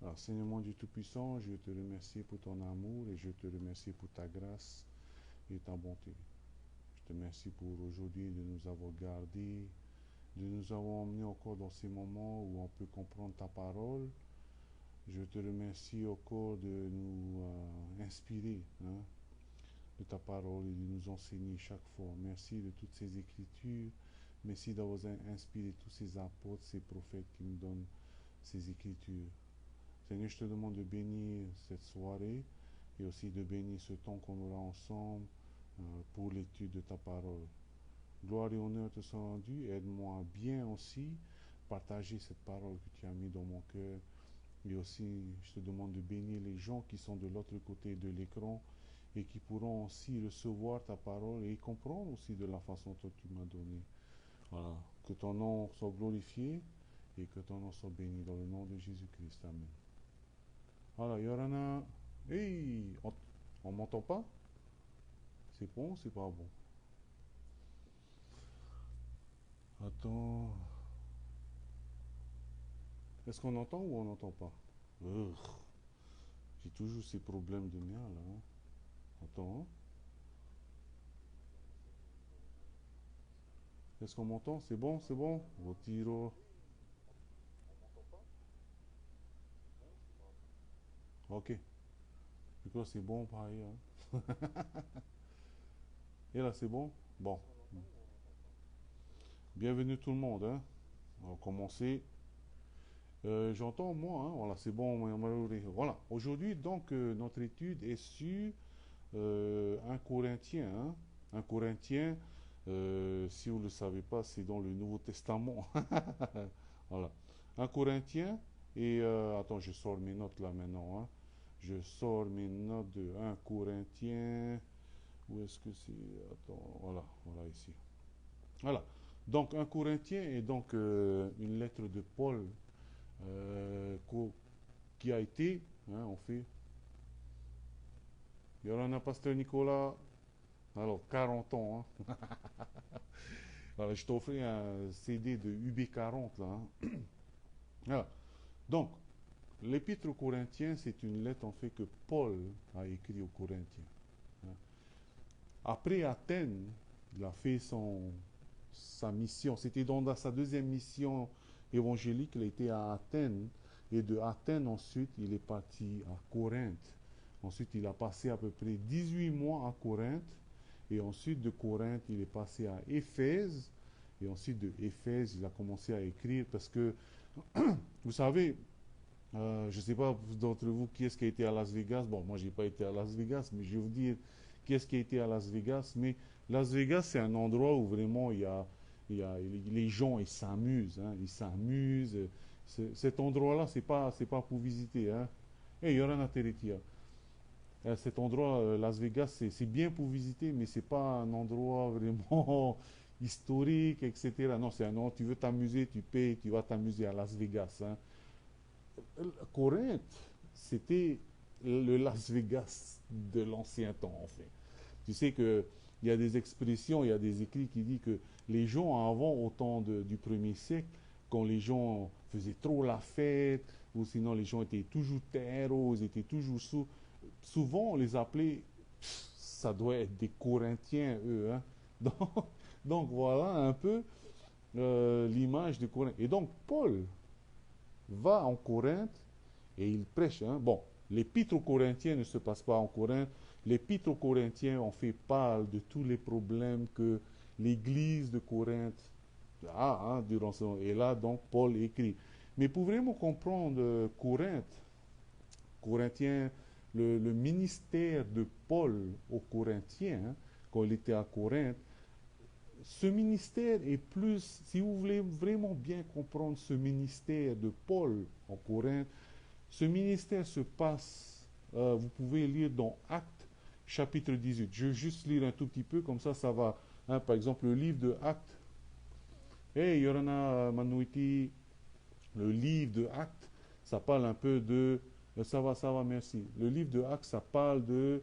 Alors, Seigneur mon Dieu Tout-Puissant, je te remercie pour ton amour et je te remercie pour ta grâce et ta bonté. Je te remercie pour aujourd'hui de nous avoir gardés, de nous avoir emmenés encore dans ces moments où on peut comprendre ta parole. Je te remercie encore de nous inspirer de ta parole et de nous enseigner chaque fois. Merci de toutes ces écritures. Merci d'avoir inspiré tous ces apôtres, ces prophètes qui nous donnent ces écritures. Seigneur, je te demande de bénir cette soirée et aussi de bénir ce temps qu'on aura ensemble pour l'étude de ta parole. Gloire et honneur te sont rendus. Aide-moi à bien aussi partager cette parole que tu as mis dans mon cœur. Et aussi, je te demande de bénir les gens qui sont de l'autre côté de l'écran et qui pourront aussi recevoir ta parole et comprendre aussi de la façon dont tu m'as donné. Voilà. Que ton nom soit glorifié et que ton nom soit béni dans le nom de Jésus-Christ. Amen. Voilà, Yorana. Hey, on m'entend pas? C'est bon ou c'est pas bon? Attends. Est-ce qu'on entend ou on n'entend pas? Urgh, j'ai toujours ces problèmes de mien là. Attends, hein. Est-ce qu'on m'entend? C'est bon, c'est bon? Retiro. Ok. Je crois que c'est bon pareil, hein. Et là, c'est bon? Bon. Bienvenue tout le monde, hein. On va commencer. J'entends moi, hein. Voilà, c'est bon. Voilà. Aujourd'hui, donc, notre étude est sur un Corinthien, hein. Un Corinthien, si vous ne le savez pas, c'est dans le Nouveau Testament. Voilà. Un Corinthien, et attends, je sors mes notes là maintenant, hein. Je sors mes notes de un Corinthien. Où est-ce que c'est? Attends, voilà, voilà ici. Voilà. Donc, un Corinthien est donc une lettre de Paul qui a été, hein, on fait. Il y en a, Pasteur Nicolas. Alors, 40 ans, hein. Voilà, je t'ai offert un CD de UB40, là, hein. Voilà. Donc, l'Épître aux Corinthiens, c'est une lettre en fait que Paul a écrit aux Corinthiens, hein. Après Athènes, il a fait sa mission. C'était dans sa deuxième mission évangélique. Il était à Athènes. Et de Athènes, ensuite, il est parti à Corinthe. Ensuite, il a passé à peu près 18 mois à Corinthe. Et ensuite, de Corinthe, il est passé à Éphèse. Et ensuite, de Éphèse, il a commencé à écrire parce que, vous savez, je ne sais pas d'entre vous qui est-ce qui a été à Las Vegas. Bon, moi, je n'ai pas été à Las Vegas, mais je vais vous dire qui est-ce qui a été à Las Vegas. Mais Las Vegas, c'est un endroit où vraiment les gens, ils s'amusent, hein, ils s'amusent. Cet endroit-là, c'est pas pour visiter, hein. Et Yorana Teretia. Cet endroit, Las Vegas, c'est bien pour visiter, mais c'est pas un endroit vraiment historique, etc. Non, c'est un endroit, tu veux t'amuser, tu payes, tu vas t'amuser à Las Vegas, hein. Corinthe, c'était le Las Vegas de l'ancien temps, en fait. Tu sais que il y a des expressions, il y a des écrits qui disent que les gens avant, au temps du premier siècle, quand les gens faisaient trop la fête, ou sinon les gens étaient toujours terreaux, ils étaient toujours sous, souvent on les appelait, ça doit être des Corinthiens, eux, hein. Donc voilà un peu l'image de Corinthe. Et donc Paul va en Corinthe et il prêche, hein. Bon, l'épître aux Corinthiens ne se passe pas en Corinthe. L'épître aux Corinthiens, on fait part de tous les problèmes que l'église de Corinthe a, hein, durant son... Et là, donc, Paul écrit. Mais pour vraiment comprendre Corinthe, Corinthiens, le ministère de Paul aux Corinthiens, hein, quand il était à Corinthe, ce ministère est plus, si vous voulez vraiment bien comprendre ce ministère de Paul en Corinthe, ce ministère se passe, vous pouvez lire dans Actes chapitre 18. Je vais juste lire un tout petit peu, comme ça va. Hein, par exemple, le livre de Actes. Hey, Yorana Manouiti, le livre de Actes, ça parle un peu de. Ça va, merci. Le livre de Actes, ça parle de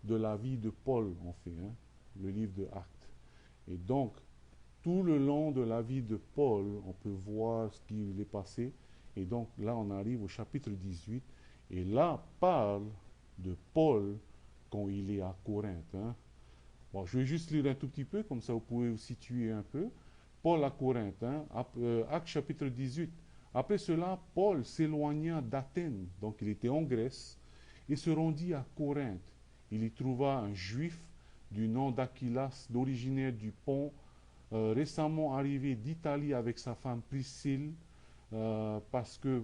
la vie de Paul, en fait. Hein, le livre de Actes. Et donc, tout le long de la vie de Paul, on peut voir ce qui lui est passé. Et donc là, on arrive au chapitre 18. Et là, parle de Paul quand il est à Corinthe. Hein. Bon, je vais juste lire un tout petit peu, comme ça vous pouvez vous situer un peu. Paul à Corinthe, hein, Actes chapitre 18. Après cela, Paul s'éloigna d'Athènes, donc il était en Grèce, et se rendit à Corinthe. Il y trouva un juif du nom d'Aquilas, d'originaire du Pont, récemment arrivé d'Italie avec sa femme Priscille, parce que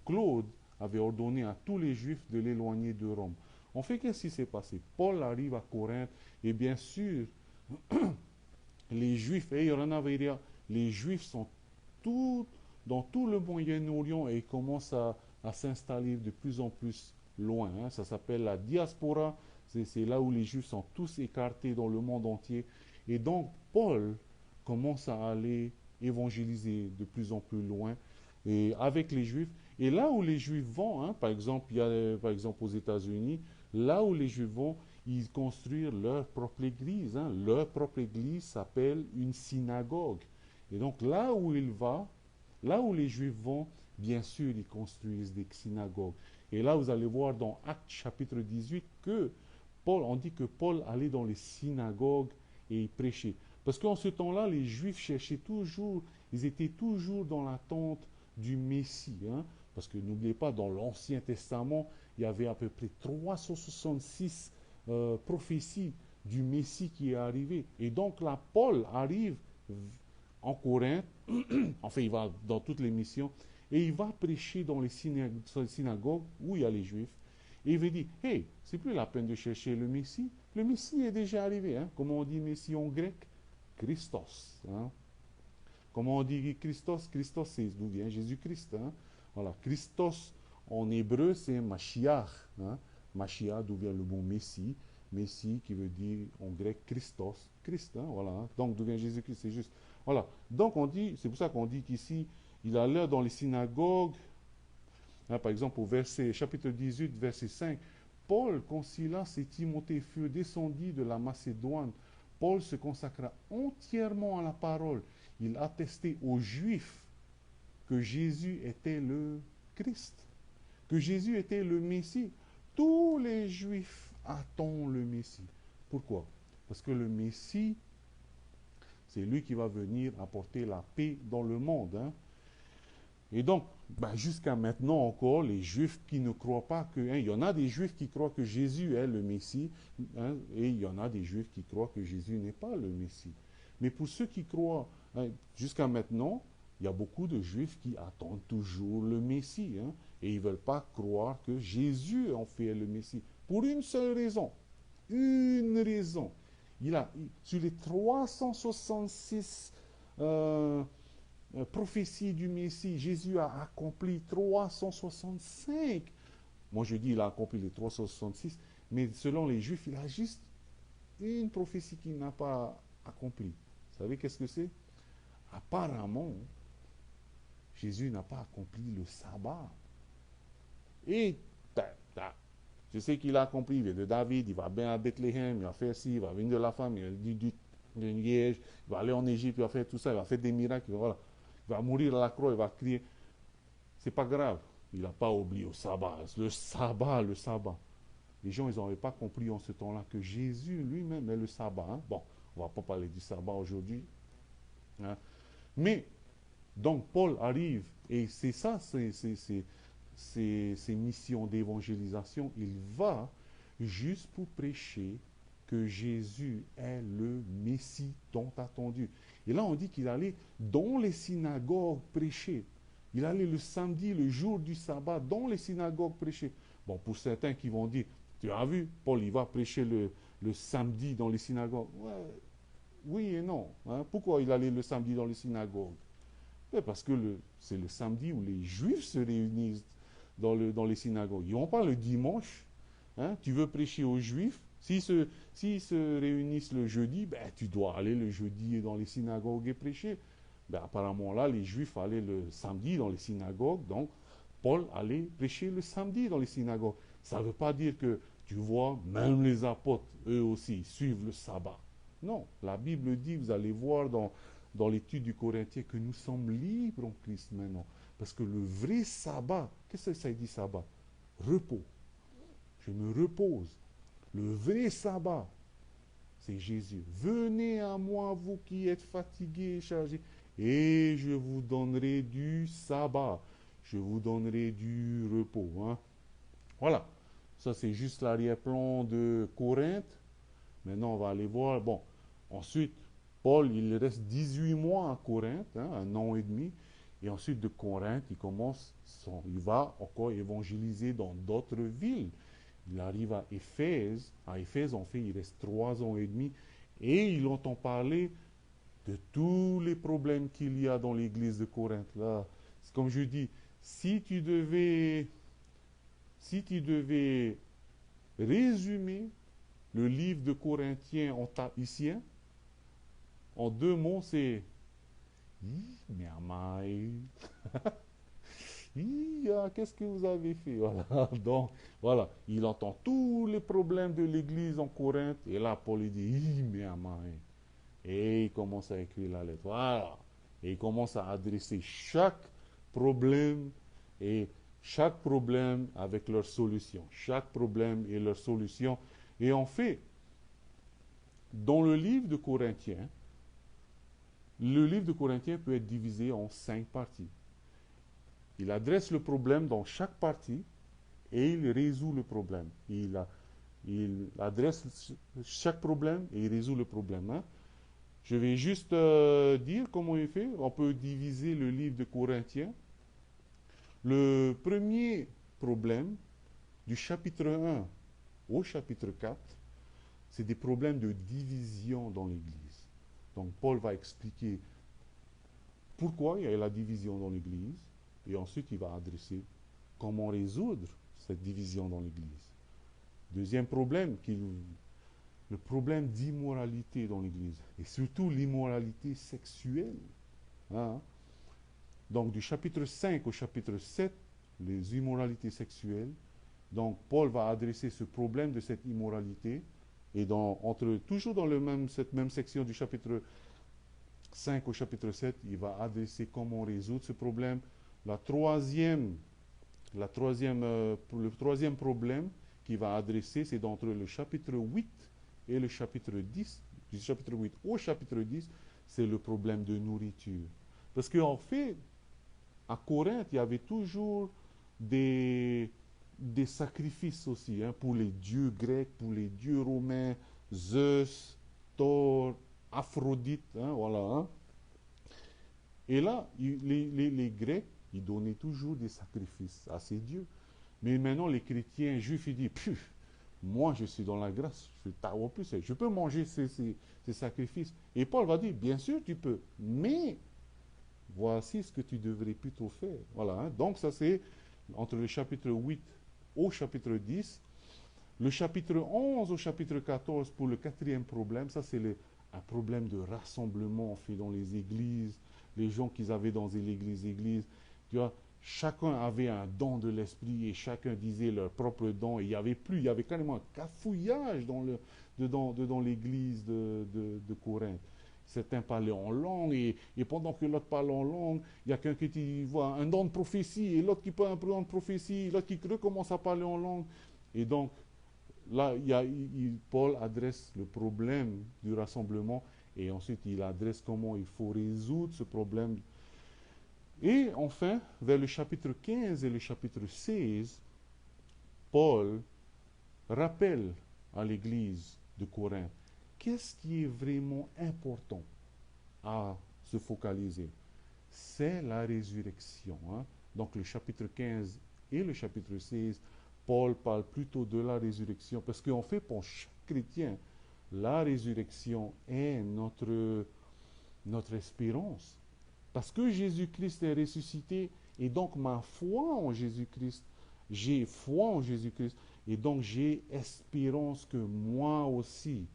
Claude avait ordonné à tous les Juifs de l'éloigner de Rome. En fait, qu'est-ce qui s'est passé? Paul arrive à Corinthe, et bien sûr, les Juifs, les Juifs sont dans tout le Moyen-Orient et ils commencent à s'installer de plus en plus loin. Hein. Ça s'appelle la diaspora. C'est là où les Juifs sont tous écartés dans le monde entier. Et donc, Paul commence à aller évangéliser de plus en plus loin et avec les Juifs. Et là où les Juifs vont, hein, par exemple, il y a par exemple aux États-Unis, là où les Juifs vont, ils construisent leur propre église. Hein. Leur propre église s'appelle une synagogue. Et donc là où il va, là où les Juifs vont, bien sûr, ils construisent des synagogues. Et là, vous allez voir dans Actes chapitre 18 que on dit que Paul allait dans les synagogues et il prêchait. Parce qu'en ce temps-là, les Juifs cherchaient toujours, ils étaient toujours dans l'attente du Messie. Hein. Parce que n'oubliez pas, dans l'Ancien Testament, il y avait à peu près 366 prophéties du Messie qui est arrivé. Et donc là, Paul arrive en Corinthe, enfin il va dans toutes les missions, et il va prêcher dans les synagogues où il y a les Juifs. Et il veut dire, hey, c'est plus la peine de chercher le Messie. Le Messie est déjà arrivé. Hein. Comment on dit Messie en grec? Christos. Hein. Comment on dit Christos? Christos, c'est d'où vient Jésus-Christ. Hein. Voilà, Christos en hébreu, c'est Mashiach. Hein. Mashiach, d'où vient le mot Messie. Messie qui veut dire en grec Christos. Christ, hein, voilà. Hein. Donc d'où vient Jésus-Christ, c'est juste. Voilà. Donc on dit, c'est pour ça qu'on dit qu'ici, il a l'air dans les synagogues. Hein, par exemple, au chapitre 18, verset 5, Paul, quand Silas et Timothée furent descendus de la Macédoine, Paul se consacra entièrement à la parole. Il attestait aux Juifs que Jésus était le Christ, que Jésus était le Messie. Tous les Juifs attendent le Messie. Pourquoi? Parce que le Messie, c'est lui qui va venir apporter la paix dans le monde. Hein. Et donc, jusqu'à maintenant encore, les Juifs qui ne croient pas que... Hein, il y en a des Juifs qui croient que Jésus est le Messie, hein, et il y en a des Juifs qui croient que Jésus n'est pas le Messie. Mais pour ceux qui croient, hein, jusqu'à maintenant, il y a beaucoup de Juifs qui attendent toujours le Messie, hein, et ils ne veulent pas croire que Jésus en fait est le Messie. Pour une seule raison. Une raison. Sur les 366... prophétie du Messie, Jésus a accompli 365. Moi, je dis il a accompli les 366, mais selon les Juifs, il a juste une prophétie qu'il n'a pas accomplie. Vous savez qu'est-ce que c'est? Apparemment, Jésus n'a pas accompli le sabbat. Et je sais qu'il a accompli, il vient de David, il va bien à Bethléem, il va faire ci, il va venir de la femme, il va du liège, il va aller en Égypte, il va faire tout ça, il va faire des miracles, voilà. Il va mourir à la croix, il va crier. C'est pas grave. Il n'a pas oublié le sabbat. Le sabbat, le sabbat. Les gens, ils n'avaient pas compris en ce temps-là que Jésus lui-même est le sabbat. Hein. Bon, on ne va pas parler du sabbat aujourd'hui. Hein. Mais, donc, Paul arrive, et c'est ça, ces missions d'évangélisation. Il va juste pour prêcher que Jésus est le Messie tant attendu. Et là, on dit qu'il allait dans les synagogues prêcher. Il allait le samedi, le jour du sabbat, dans les synagogues prêcher. Bon, pour certains qui vont dire, tu as vu, Paul, il va prêcher le samedi dans les synagogues. Ouais, oui et non. Hein. Pourquoi il allait le samedi dans les synagogues? Parce que c'est le samedi où les Juifs se réunissent dans les synagogues. Ils ne vont pas le dimanche. Hein. Tu veux prêcher aux Juifs? S'ils se réunissent le jeudi, tu dois aller le jeudi dans les synagogues et prêcher. Apparemment, là, les Juifs allaient le samedi dans les synagogues, donc Paul allait prêcher le samedi dans les synagogues. Ça ne veut pas dire que, tu vois, même les apôtres, eux aussi, suivent le sabbat. Non, la Bible dit, vous allez voir dans dans l'étude du Corinthien que nous sommes libres en Christ maintenant. Parce que le vrai sabbat, qu'est-ce que ça dit sabbat? Repos. Je me repose. Le vrai sabbat, c'est Jésus. Venez à moi, vous qui êtes fatigués et chargés, et je vous donnerai du sabbat. Je vous donnerai du repos. Hein. Voilà. Ça, c'est juste l'arrière-plan de Corinthe. Maintenant, on va aller voir. Bon, ensuite, Paul, il reste 18 mois à Corinthe, hein, 1 an et demi. Et ensuite de Corinthe, il va encore évangéliser dans d'autres villes. Il arrive à Éphèse. À Éphèse, en fait, il reste 3 ans et demi. Et il entend parler de tous les problèmes qu'il y a dans l'église de Corinthe. Là, c'est comme je dis, si tu devais, si tu devais résumer le livre de Corinthiens en tahitien, en 2 mots, c'est qu'est-ce que vous avez fait? Voilà. Donc, voilà. Il entend tous les problèmes de l'église en Corinthe. Et là, Paul il dit et il commence à écrire la lettre. Voilà. Et il commence à adresser chaque problème et chaque problème avec leur solution. Chaque problème et leur solution. Et en fait, dans le livre de Corinthiens peut être divisé en 5 parties. Il adresse le problème dans chaque partie et il résout le problème. Il adresse chaque problème et il résout le problème. Hein. Je vais juste dire comment il fait. On peut diviser le livre de Corinthiens. Le premier problème, du chapitre 1 au chapitre 4, c'est des problèmes de division dans l'Église. Donc Paul va expliquer pourquoi il y a la division dans l'Église et ensuite il va adresser comment résoudre cette division dans l'Église. Deuxième problème, le problème d'immoralité dans l'Église et surtout l'immoralité sexuelle. Hein? Donc du chapitre 5 au chapitre 7, les immoralités sexuelles. Donc Paul va adresser ce problème de cette immoralité et toujours dans cette même section du chapitre 5 au chapitre 7, il va adresser comment résoudre ce problème. Le troisième problème qu'il va adresser, c'est d'entre le chapitre 8 et le chapitre 10. Du chapitre 8 au chapitre 10, c'est le problème de nourriture. Parce qu'en fait, à Corinthe, il y avait toujours des sacrifices aussi, hein, pour les dieux grecs, pour les dieux romains, Zeus, Thor, Aphrodite, hein, voilà. Hein. Et là, les Grecs, ils donnaient toujours des sacrifices à ces dieux. Mais maintenant, les chrétiens juifs, ils disent, moi, je suis dans la grâce, je peux manger ces sacrifices. Et Paul va dire, bien sûr, tu peux, mais voici ce que tu devrais plutôt faire. Voilà. Hein. Donc, ça, c'est entre le chapitre 8 au chapitre 10. Le chapitre 11 au chapitre 14 pour le quatrième problème, ça, c'est un problème de rassemblement fait dans les églises, les gens qu'ils avaient dans les églises. Tu vois, chacun avait un don de l'esprit et chacun disait leur propre don. Et il y avait carrément un cafouillage dans l'église de Corinthe. Certains parlaient en langue et pendant que l'autre parlait en langue, il y a quelqu'un qui voit un don de prophétie et l'autre qui parle un don de prophétie, l'autre qui recommence à parler en langue. Et donc, là, Paul adresse le problème du rassemblement et ensuite il adresse comment il faut résoudre ce problème. Et enfin, vers le chapitre 15 et le chapitre 16, Paul rappelle à l'église de Corinthe qu'est-ce qui est vraiment important à se focaliser. C'est la résurrection. Hein? Donc le chapitre 15 et le chapitre 16, Paul parle plutôt de la résurrection, parce qu'en fait, pour chaque chrétien, la résurrection est notre espérance. Parce que Jésus-Christ est ressuscité, et donc ma foi en Jésus-Christ, j'ai foi en Jésus-Christ, et donc j'ai espérance que moi aussi,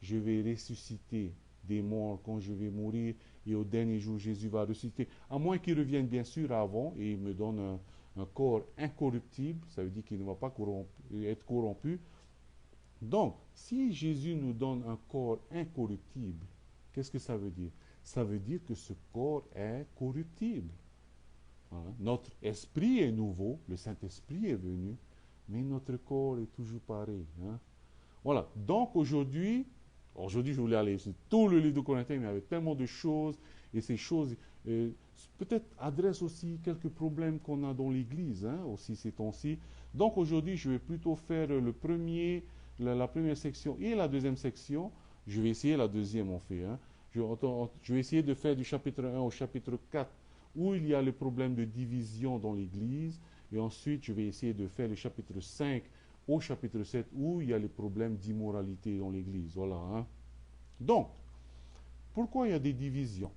je vais ressusciter des morts quand je vais mourir, et au dernier jour, Jésus va ressusciter. À moins qu'il revienne bien sûr avant, et il me donne un corps incorruptible, ça veut dire qu'il ne va pas être corrompu. Donc, si Jésus nous donne un corps incorruptible, qu'est-ce que ça veut dire? ça veut dire que ce corps est corruptible. Hein. Notre esprit est nouveau, le Saint-Esprit est venu, mais notre corps est toujours pareil. Hein. Voilà. Donc aujourd'hui, je voulais aller sur tout le livre de Corinthiens, mais il y avait tellement de choses, et ces choses peut-être adressent aussi quelques problèmes qu'on a dans l'Église, hein, aussi ces temps-ci. Donc aujourd'hui, je vais plutôt faire la première section et la deuxième section. Je vais essayer la deuxième, en fait. Hein. Je vais essayer de faire du chapitre 1 au chapitre 4, où il y a le problème de division dans l'Église, et ensuite, je vais essayer de faire le chapitre 5 au chapitre 7, où il y a les problèmes d'immoralité dans l'Église. Voilà. Hein. Donc, pourquoi il y a des divisions?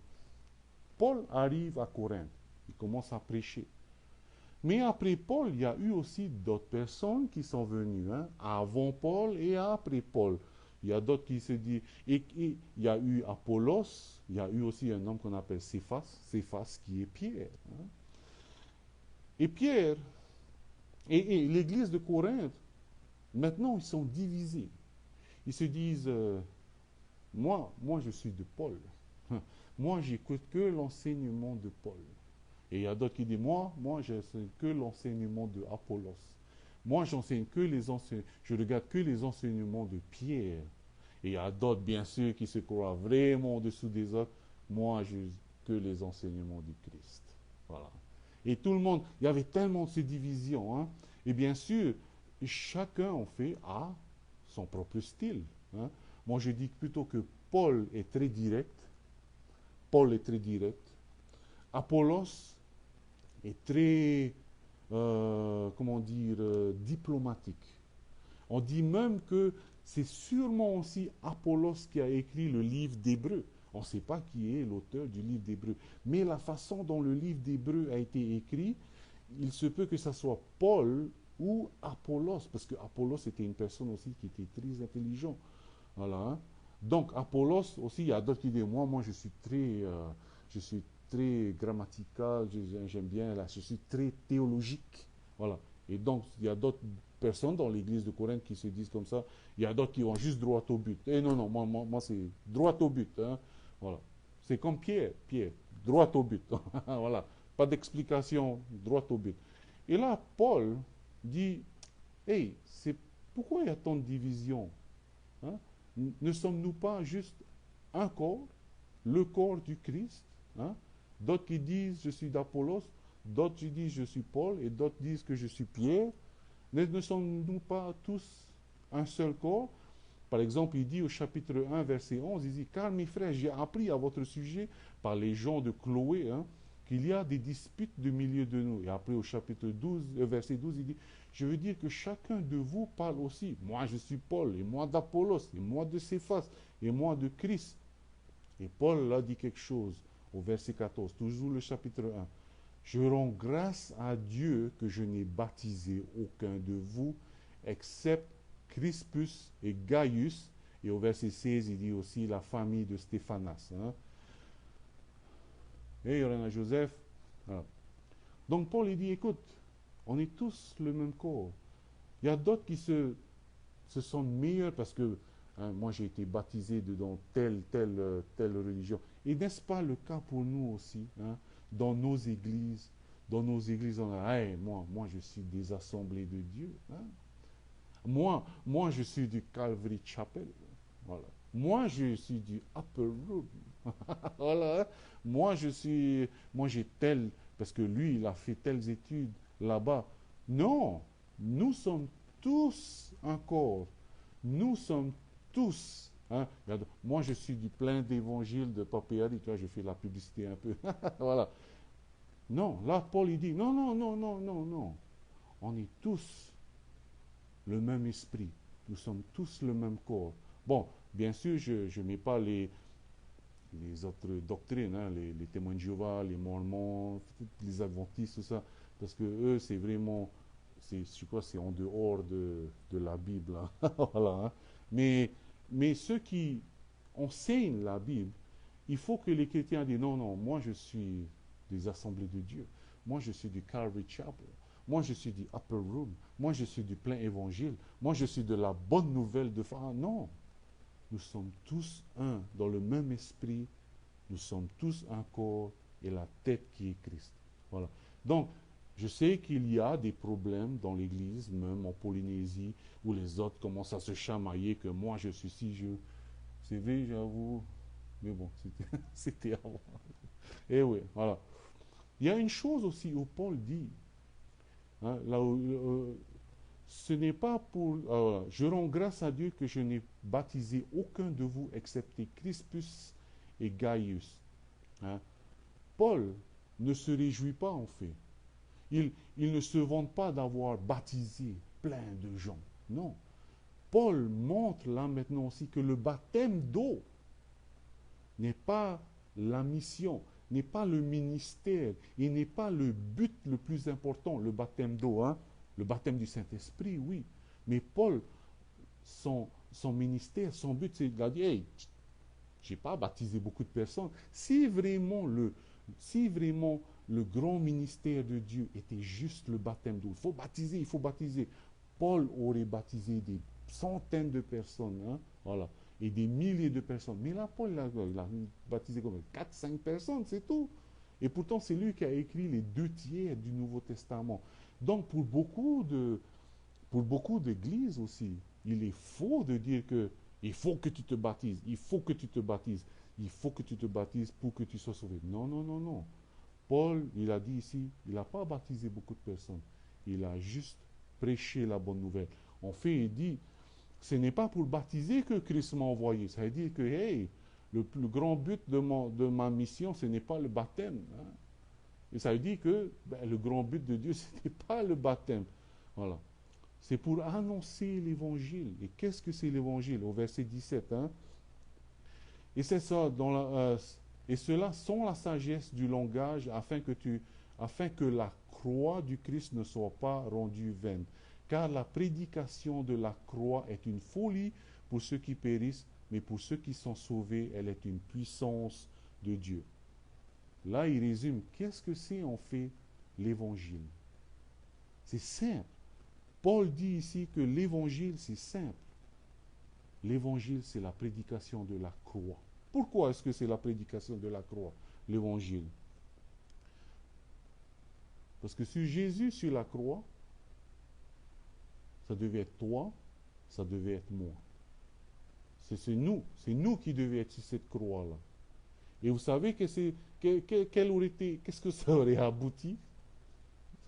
Paul arrive à Corinthe, il commence à prêcher. Mais après Paul, il y a eu aussi d'autres personnes qui sont venues, hein, avant Paul et après Paul. Il y a d'autres qui se disent, et il y a eu Apollos, il y a eu aussi un homme qu'on appelle Céphas qui est Pierre. Hein. Et Pierre, et l'église de Corinthe, maintenant ils sont divisés. Ils se disent, moi je suis de Paul. Moi j'écoute que l'enseignement de Paul. Et il y a d'autres qui disent, moi j'enseigne que l'enseignement de Apollos. Moi j'enseigne que je regarde que les enseignements de Pierre. Et il y a d'autres, bien sûr, qui se croient vraiment au-dessous des autres. Moi, je que les enseignements du Christ. Voilà. Et tout le monde, il y avait tellement de ces divisions. Hein. Et bien sûr, chacun, en fait, a son propre style. Hein. Moi, je dis plutôt que Paul est très direct. Paul est très direct. Apollos est très, comment dire, diplomatique. On dit même que c'est sûrement aussi Apollos qui a écrit le livre d'Hébreu. On ne sait pas qui est l'auteur du livre d'Hébreu. Mais la façon dont le livre d'Hébreu a été écrit, il se peut que ce soit Paul ou Apollos, parce que Apollos était une personne aussi qui était très intelligent. Voilà. Hein. Donc Apollos aussi, il y a d'autres qui disent, moi je suis très grammatical, j'aime bien, là, je suis très théologique. Voilà. Et donc, il y a d'autres personnes dans l'église de Corinthe qui se disent comme ça. Il y a d'autres qui vont juste droit au but. Et non, moi c'est droit au but. Hein. Voilà. C'est comme Pierre, droit au but. Voilà. Pas d'explication, droit au but. Et là, Paul dit, hey, pourquoi il y a tant de divisions? Hein? Ne sommes-nous pas juste un corps, le corps du Christ? Hein? D'autres qui disent, je suis d'Apollos, d'autres qui disent, je suis Paul, et d'autres disent que je suis Pierre. Ne sommes-nous pas tous un seul corps? Par exemple, il dit au chapitre 1, verset 11, il dit, car mes frères, j'ai appris à votre sujet par les gens de Chloé, hein, qu'il y a des disputes de milieu de nous. Et après, au chapitre 12, verset 12, il dit, je veux dire que chacun de vous parle aussi. Moi, je suis Paul, et moi d'Apollos, et moi de Céphas, et moi de Christ. Et Paul là dit quelque chose au verset 14, toujours le chapitre 1. Je rends grâce à Dieu que je n'ai baptisé aucun de vous, excepte Crispus et Gaius. Et au verset 16, il dit aussi la famille de Stéphanas. Hein. Et Yorana Joseph. Voilà. Donc Paul, il dit, écoute, on est tous le même corps. Il y a d'autres qui se sentent meilleurs parce que hein, moi j'ai été baptisé dans telle religion. Et n'est-ce pas le cas pour nous aussi, hein, dans nos églises? Dans nos églises, on a, hey, moi je suis des assemblées de Dieu. Hein. Moi je suis du Calvary Chapel. Voilà. Moi je suis du Upper Room. Voilà. Moi j'ai tel, parce que lui il a fait telles études là-bas. Non, nous sommes tous un corps. Nous sommes tous. Hein, moi, je suis du plein d'évangile de Papéari. Tu vois, je fais la publicité un peu. Voilà. Non, là, Paul, il dit, non. On est tous le même esprit. Nous sommes tous le même corps. Bon, bien sûr, je ne mets pas les autres doctrines, hein, les témoins de Jéhovah, les Mormons, les Adventistes, tout ça, parce que eux, c'est vraiment, je crois, c'est en dehors de la Bible. Hein. Voilà. Hein. Mais ceux qui enseignent la Bible, il faut que les chrétiens disent non, moi je suis des assemblées de Dieu. Moi je suis du Calvary Chapel. Moi je suis du Upper Room. Moi je suis du plein évangile. Moi je suis de la bonne nouvelle de foi. Non, nous sommes tous un dans le même esprit Nous sommes tous un corps et la tête qui est Christ. Voilà. Donc, je sais qu'il y a des problèmes dans l'Église, même en Polynésie, où les autres commencent à se chamailler que moi je suis si je... C'est vrai, j'avoue. Mais bon, c'était avant. Eh oui, voilà. Il y a une chose aussi où Paul dit, hein, là où, ce n'est pas pour... je rends grâce à Dieu que je n'ai baptisé aucun de vous excepté Crispus et Gaius. Hein. Paul ne se réjouit pas en fait. Il ne se vante pas d'avoir baptisé plein de gens. Non. Paul montre là maintenant aussi que le baptême d'eau n'est pas la mission, n'est pas le ministère, et n'est pas le but le plus important, le baptême d'eau, hein? Le baptême du Saint-Esprit, oui. Mais Paul, son ministère, son but, c'est de dire, hey, je n'ai pas baptisé beaucoup de personnes. Si vraiment le grand ministère de Dieu était juste le baptême d'eau, il faut baptiser, il faut baptiser. Paul aurait baptisé des centaines de personnes, hein, voilà, et des milliers de personnes. Mais là, Paul, il a baptisé comme 4-5 personnes, c'est tout. Et pourtant, c'est lui qui a écrit les 2 tiers du Nouveau Testament. Donc, pour beaucoup d'églises aussi, il est faux de dire que il faut que tu te baptises, il faut que tu te baptises, il faut que tu te baptises pour que tu sois sauvé. Non, non, non, non. Paul, il a dit ici, il n'a pas baptisé beaucoup de personnes. Il a juste prêché la bonne nouvelle. En fait, il dit, ce n'est pas pour baptiser que Christ m'a envoyé. Ça veut dire que, hey, le plus grand but de ma mission, ce n'est pas le baptême. Hein. Et ça veut dire que le grand but de Dieu, ce n'est pas le baptême. Voilà. C'est pour annoncer l'évangile. Et qu'est-ce que c'est l'évangile? Au verset 17. Hein? Et c'est ça, et cela sont la sagesse du langage afin que la croix du Christ ne soit pas rendue vaine. Car la prédication de la croix est une folie pour ceux qui périssent, mais pour ceux qui sont sauvés, elle est une puissance de Dieu. Là, il résume, qu'est-ce que c'est en fait l'évangile? C'est simple. Paul dit ici que l'évangile, c'est simple. L'évangile, c'est la prédication de la croix. Pourquoi est-ce que c'est la prédication de la croix, l'évangile? Parce que sur Jésus, sur la croix, ça devait être toi, ça devait être moi. C'est nous qui devions être sur cette croix-là. Et vous savez qu'est-ce que ça aurait abouti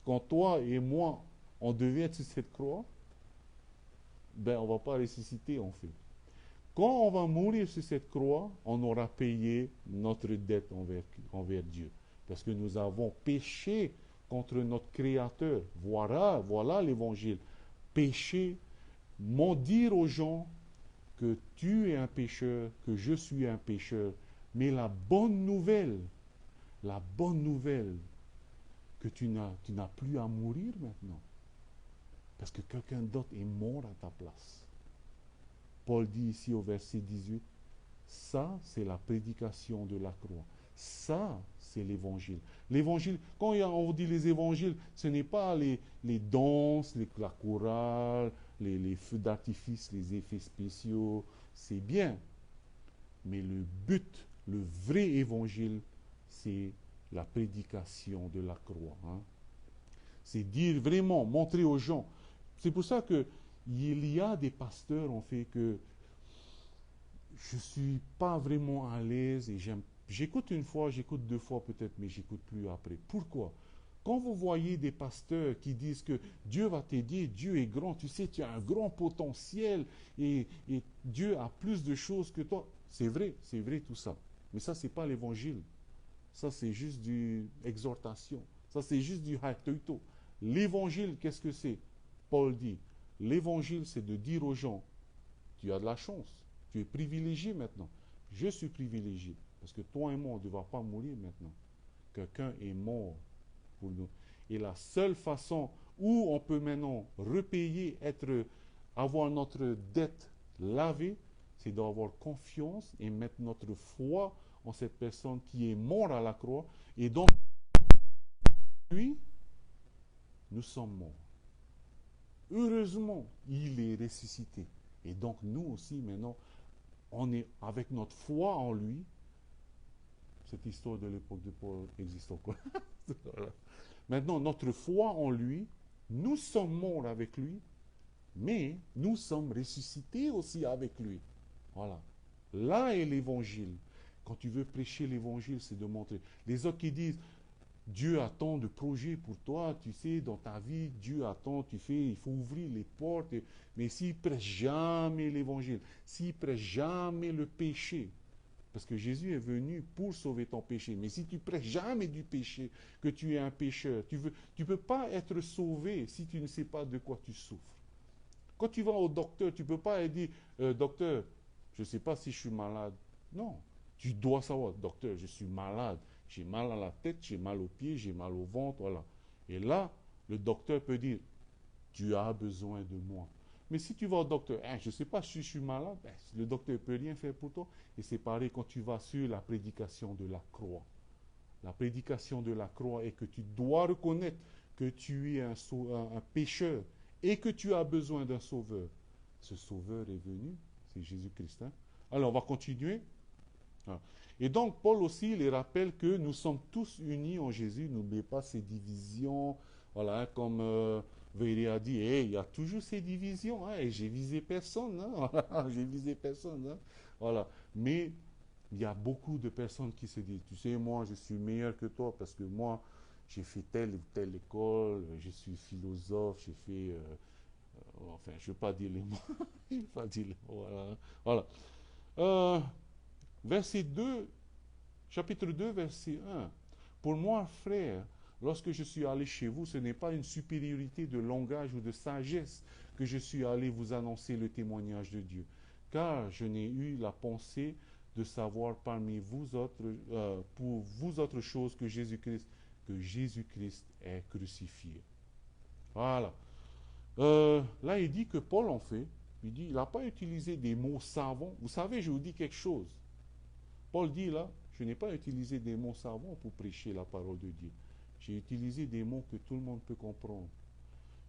quand toi et moi, on devait être sur cette croix? Ben, on ne va pas ressusciter en fait. Quand on va mourir sur cette croix, on aura payé notre dette envers Dieu. Parce que nous avons péché contre notre Créateur. Voilà l'évangile. Péché, dire aux gens que tu es un pécheur, que je suis un pécheur. Mais la bonne nouvelle, que tu n'as plus à mourir maintenant. Parce que quelqu'un d'autre est mort à ta place. Paul dit ici au verset 18, ça c'est la prédication de la croix. Ça c'est l'évangile. L'évangile, quand on vous dit les évangiles, ce n'est pas les danses, la chorale, les feux d'artifice, les effets spéciaux, c'est bien. Mais le but, le vrai évangile, c'est la prédication de la croix. Hein. C'est dire vraiment, montrer aux gens. C'est pour ça que il y a des pasteurs, en fait, que je ne suis pas vraiment à l'aise et j'écoute une fois, j'écoute 2 fois peut-être, mais j'écoute plus après. Pourquoi? Quand vous voyez des pasteurs qui disent que Dieu va t'aider, Dieu est grand, tu sais, tu as un grand potentiel et Dieu a plus de choses que toi. C'est vrai tout ça. Mais ça, ce n'est pas l'évangile. Ça, c'est juste du exhortation. Ça, c'est juste du haïtoïto. L'évangile, qu'est-ce que c'est? Paul dit, l'évangile, c'est de dire aux gens, tu as de la chance, tu es privilégié maintenant. Je suis privilégié, parce que toi et moi, on ne va pas mourir maintenant. Quelqu'un est mort pour nous. Et la seule façon où on peut maintenant repayer, avoir notre dette lavée, c'est d'avoir confiance et mettre notre foi en cette personne qui est morte à la croix. Et donc, lui, nous sommes morts. Heureusement, il est ressuscité. Et donc, nous aussi, maintenant, on est avec notre foi en lui, cette histoire de l'époque de Paul existe encore. Voilà. Maintenant, notre foi en lui, nous sommes morts avec lui, mais nous sommes ressuscités aussi avec lui. Voilà. Là est l'évangile. Quand tu veux prêcher l'évangile, c'est de montrer. Les autres qui disent, Dieu attend de projets pour toi, tu sais, dans ta vie, Dieu attend, tu fais, il faut ouvrir les portes. Mais s'il prêche jamais l'évangile, s'il prêche jamais le péché, parce que Jésus est venu pour sauver ton péché. Mais si tu prêches jamais du péché, que tu es un pécheur, tu peux pas être sauvé si tu ne sais pas de quoi tu souffres. Quand tu vas au docteur, tu ne peux pas dire, docteur, je ne sais pas si je suis malade. Non, tu dois savoir, docteur, je suis malade. J'ai mal à la tête, j'ai mal aux pieds, j'ai mal au ventre, voilà. Et là, le docteur peut dire, tu as besoin de moi. Mais si tu vas au docteur, hein, je ne sais pas si je suis malade, ben, le docteur ne peut rien faire pour toi. Et c'est pareil quand tu vas sur la prédication de la croix. La prédication de la croix est que tu dois reconnaître que tu es un pécheur et que tu as besoin d'un sauveur. Ce sauveur est venu, c'est Jésus-Christ. Hein? Alors, on va continuer. Ah. Et donc, Paul aussi, il rappelle que nous sommes tous unis en Jésus. N'oubliez pas ces divisions. Voilà, hein, comme Véry a dit, hey, il y a toujours ces divisions. Hein, et j'ai visé personne. Hein, voilà, j'ai visé personne. Hein, voilà. Mais il y a beaucoup de personnes qui se disent, tu sais, moi, je suis meilleur que toi parce que moi, j'ai fait telle ou telle école, je suis philosophe, j'ai fait... enfin, je ne vais pas dire les mots. Je ne vais pas dire les mots. Voilà. Voilà. Euh, verset 2, chapitre 2, verset 1. Pour moi, frère, lorsque je suis allé chez vous, ce n'est pas une supériorité de langage ou de sagesse que je suis allé vous annoncer le témoignage de Dieu, car je n'ai eu la pensée de savoir parmi vous autres, pour vous autre chose que Jésus-Christ est crucifié. Voilà. Là, il dit que Paul en fait, il n'a pas utilisé des mots savants. Vous savez, je vous dis quelque chose. Paul dit là, je n'ai pas utilisé des mots savants pour prêcher la parole de Dieu. J'ai utilisé des mots que tout le monde peut comprendre.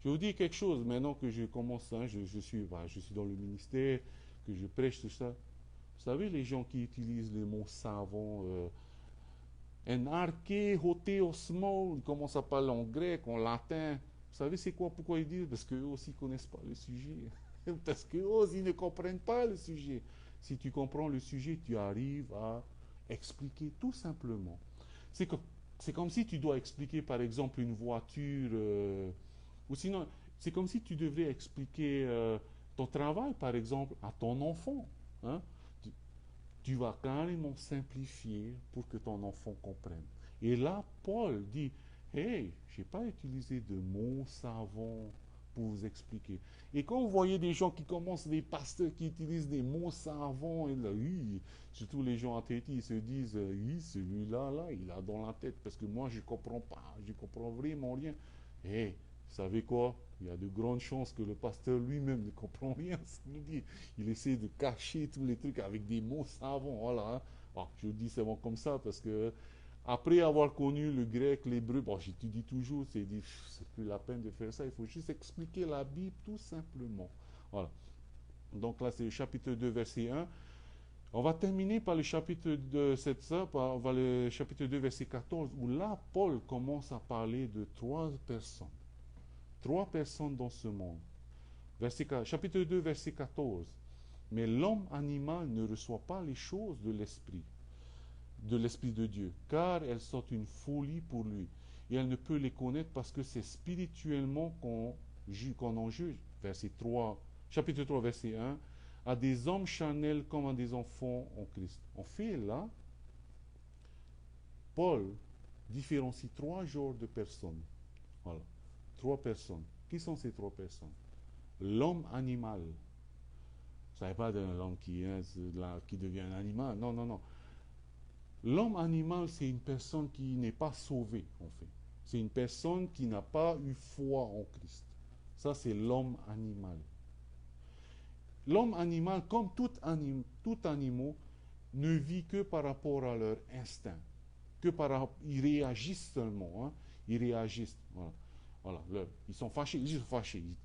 Je vous dis quelque chose, maintenant que je commence, hein, je suis dans le ministère, que je prêche tout ça. Vous savez, les gens qui utilisent les mots savants, en arché, hotéosmo, ils commencent à parler en grec, en latin. Vous savez, c'est quoi, pourquoi ils disent? Parce qu'eux aussi ne connaissent pas le sujet. Parce qu'eux aussi ne comprennent pas le sujet. Si tu comprends le sujet, tu arrives à expliquer tout simplement. C'est comme, c'est comme si tu dois expliquer, par exemple, une voiture, ou sinon, c'est comme si tu devrais expliquer ton travail, par exemple, à ton enfant. Hein? Tu, tu vas carrément simplifier pour que ton enfant comprenne. Et là, Paul dit, hey, je n'ai pas utilisé de mots savants pour vous expliquer. Et quand vous voyez des gens qui commencent, des pasteurs qui utilisent des mots savants, et là, oui, surtout les gens athlétiques, ils se disent, oui, celui-là, là, il a dans la tête, parce que moi, je ne comprends pas, je ne comprends vraiment rien. Hey, vous savez quoi? Il y a de grandes chances que le pasteur lui-même ne comprend rien à ce qu'il dit. Il essaie de cacher tous les trucs avec des mots savants. Voilà. Hein. Alors, je dis seulement comme ça parce que après avoir connu le grec, l'hébreu, bon, j'étudie toujours, c'est plus la peine de faire ça. Il faut juste expliquer la Bible tout simplement. Voilà. Donc là, c'est le chapitre 2, verset 1. On va terminer par le chapitre 2, le chapitre 2, verset 14, où là, Paul commence à parler de trois personnes. Trois personnes dans ce monde. Chapitre 2, verset 14. Mais l'homme animal ne reçoit pas les choses de l'esprit de Dieu, car elles sont une folie pour lui. Et elle ne peut les connaître parce que c'est spirituellement qu'on en juge. Verset 3, chapitre 3, verset 1. À des hommes charnels comme à des enfants en Christ. En fait, là, Paul différencie trois genres de personnes. Voilà. Trois personnes. Qui sont ces trois personnes? L'homme animal. Vous ne savez pas de l'homme qui devient un animal. Non, non, non. L'homme animal, c'est une personne qui n'est pas sauvée, en fait. C'est une personne qui n'a pas eu foi en Christ. Ça, c'est l'homme animal. L'homme animal, comme tout animal, ne vit que par rapport à leur instinct. Ils réagissent seulement. Hein. Ils réagissent. Voilà. Voilà, ils sont fâchés, ils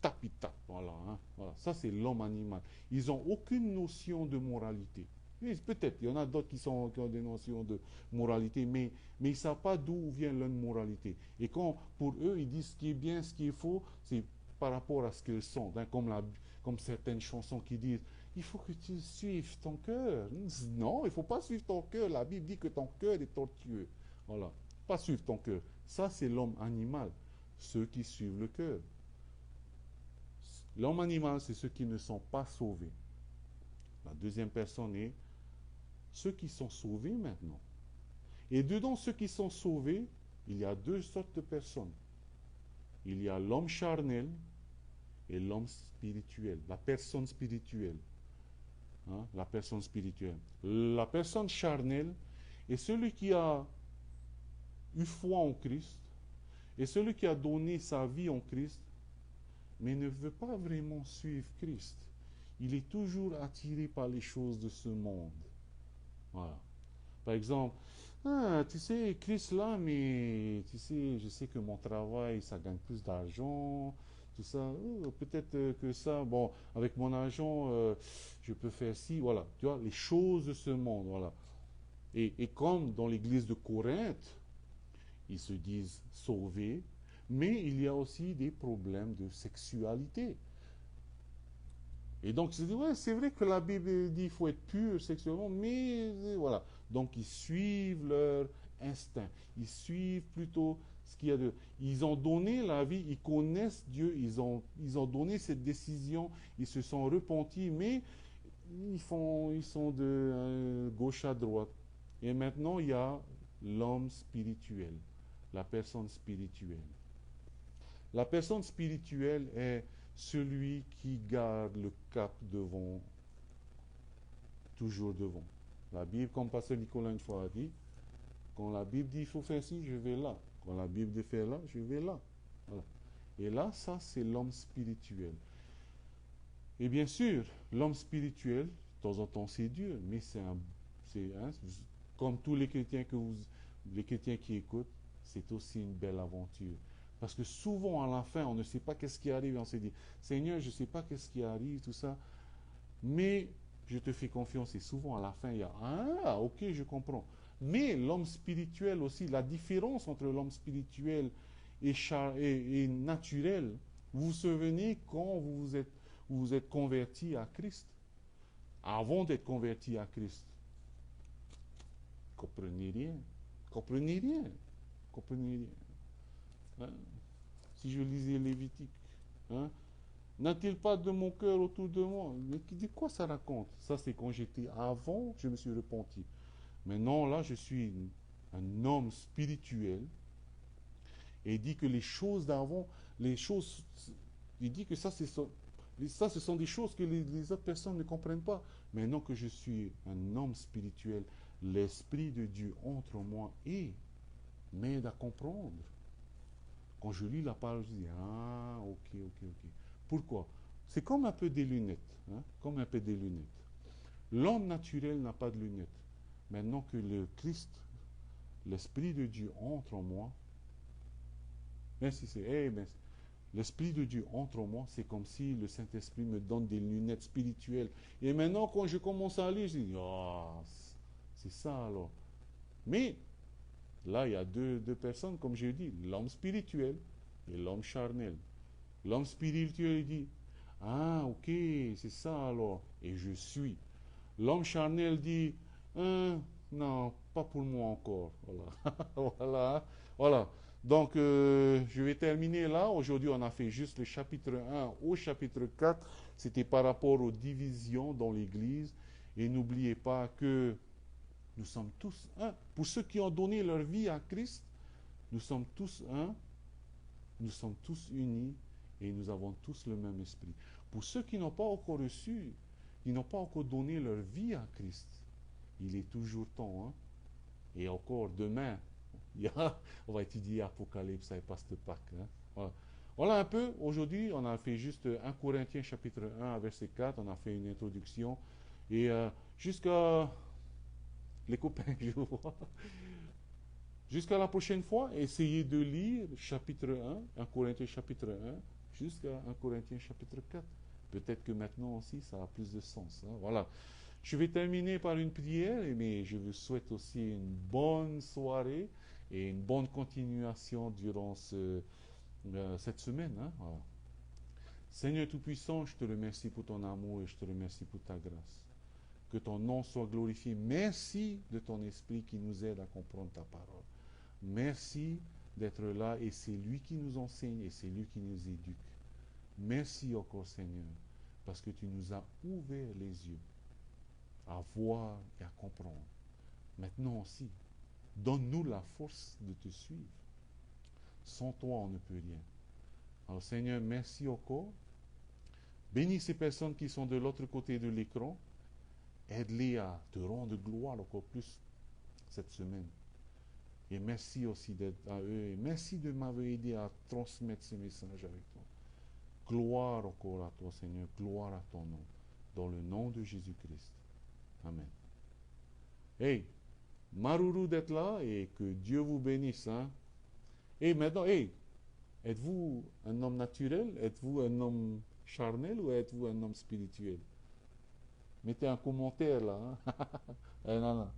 tapent. Voilà, hein, voilà. Ça, c'est l'homme animal. Ils n'ont aucune notion de moralité. Oui, peut-être, il y en a d'autres qui ont des notions de moralité, mais ils ne savent pas d'où vient leur moralité. Et quand, pour eux, ils disent ce qui est bien, ce qui est faux, c'est par rapport à ce qu'ils sont. Hein, comme certaines chansons qui disent, il faut que tu suives ton cœur. Non, il ne faut pas suivre ton cœur. La Bible dit que ton cœur est tortueux. Voilà, pas suivre ton cœur. Ça, c'est l'homme animal, ceux qui suivent le cœur. L'homme animal, c'est ceux qui ne sont pas sauvés. La deuxième personne est ceux qui sont sauvés maintenant. Et dedans ceux qui sont sauvés, il y a deux sortes de personnes. Il y a l'homme charnel et l'homme spirituel, la personne spirituelle. Hein, la personne spirituelle. La personne charnelle est celui qui a eu foi en Christ et celui qui a donné sa vie en Christ, mais ne veut pas vraiment suivre Christ. Il est toujours attiré par les choses de ce monde. Voilà. Par exemple, ah, tu sais, Christ là, mais tu sais, je sais que mon travail, ça gagne plus d'argent, tout ça. Peut-être que ça, bon, avec mon argent, je peux faire ci, voilà. Tu vois, les choses de ce monde, voilà. Et comme dans l'église de Corinthe, ils se disent sauvés, mais il y a aussi des problèmes de sexualité. Et donc, je dis, ouais, c'est vrai que la Bible dit qu'il faut être pur sexuellement, mais voilà. Donc, ils suivent leur instinct. Ils suivent plutôt ce qu'il y a de... Ils ont donné la vie, ils connaissent Dieu, ils ont donné cette décision, ils se sont repentis, mais ils sont de gauche à droite. Et maintenant, il y a l'homme spirituel, la personne spirituelle. La personne spirituelle est celui qui garde le cap devant, toujours devant. La Bible, comme Pasteur Nicolas une fois a dit, quand la Bible dit il faut faire ci, je vais là. Quand la Bible dit faire là, je vais là. Voilà. Et là, ça, c'est l'homme spirituel. Et bien sûr, l'homme spirituel, de temps en temps, c'est Dieu, mais comme tous les chrétiens les chrétiens qui écoutent, c'est aussi une belle aventure. Parce que souvent, à la fin, on ne sait pas qu'est-ce qui arrive. On se dit, Seigneur, je ne sais pas qu'est-ce qui arrive, tout ça. Mais je te fais confiance. Et souvent, à la fin, il y a, ah, ok, je comprends. Mais l'homme spirituel aussi, la différence entre l'homme spirituel et naturel, vous vous souvenez quand vous vous êtes converti à Christ, avant d'être converti à Christ, comprenez rien, comprenez rien, comprenez rien. Hein? Si je lisais Lévitique, hein? N'a-t-il pas de mon cœur autour de moi? Mais de quoi ça raconte? Ça, c'est quand j'étais avant, je me suis repenti. Maintenant, là, je suis un homme spirituel et il dit que les choses d'avant, les choses, il dit que ça, ce sont des choses que les autres personnes ne comprennent pas. Maintenant que je suis un homme spirituel, l'Esprit de Dieu entre en moi et m'aide à comprendre. Quand je lis la parole, je dis, ah, ok, ok, ok. Pourquoi? C'est comme un peu des lunettes. Hein, comme un peu des lunettes. L'homme naturel n'a pas de lunettes. Maintenant que le Christ, l'Esprit de Dieu entre en moi, merci, l'Esprit de Dieu entre en moi, c'est comme si le Saint-Esprit me donne des lunettes spirituelles. Et maintenant, quand je commence à lire, je dis, ah, c'est ça alors. Mais là, il y a deux personnes, comme j'ai dit, l'homme spirituel et l'homme charnel. L'homme spirituel, il dit, ah, ok, c'est ça alors, et je suis. L'homme charnel dit, non, pas pour moi encore. Voilà, voilà, voilà. Donc, je vais terminer là. Aujourd'hui, on a fait juste le chapitre 1 au chapitre 4. C'était par rapport aux divisions dans l'Église. Et n'oubliez pas que nous sommes tous un. Pour ceux qui ont donné leur vie à Christ, nous sommes tous un. Nous sommes tous unis et nous avons tous le même esprit. Pour ceux qui n'ont pas encore reçu, qui n'ont pas encore donné leur vie à Christ, il est toujours temps. Hein? Et encore demain, on va étudier Apocalypse et Pasteur Pâques. Hein? Voilà. Voilà un peu, aujourd'hui, on a fait juste 1 Corinthiens chapitre 1 verset 4, on a fait une introduction. Et jusqu'à les copains, je vois. Jusqu'à la prochaine fois, essayez de lire chapitre 1 Corinthiens chapitre 1, jusqu'à 1 Corinthiens chapitre 4. Peut-être que maintenant aussi, ça a plus de sens. Hein. Voilà. Je vais terminer par une prière, mais je vous souhaite aussi une bonne soirée et une bonne continuation durant cette semaine, hein. Voilà. Seigneur Tout-Puissant, je te remercie pour ton amour et je te remercie pour ta grâce. Que ton nom soit glorifié. Merci de ton esprit qui nous aide à comprendre ta parole. Merci d'être là et c'est lui qui nous enseigne et c'est lui qui nous éduque. Merci encore Seigneur, parce que tu nous as ouvert les yeux à voir et à comprendre. Maintenant aussi, donne-nous la force de te suivre. Sans toi, on ne peut rien. Alors Seigneur, merci encore. Bénis ces personnes qui sont de l'autre côté de l'écran. Aide-les à te rendre gloire encore plus cette semaine. Et merci aussi d'être à eux. Et merci de m'avoir aidé à transmettre ce message avec toi. Gloire encore à toi, Seigneur. Gloire à ton nom. Dans le nom de Jésus-Christ. Amen. Hey, Marourou d'être là et que Dieu vous bénisse. Hein? Et maintenant, hey, êtes-vous un homme naturel? Êtes-vous un homme charnel ou êtes-vous un homme spirituel? Mettez un commentaire là. Hein? Non, non.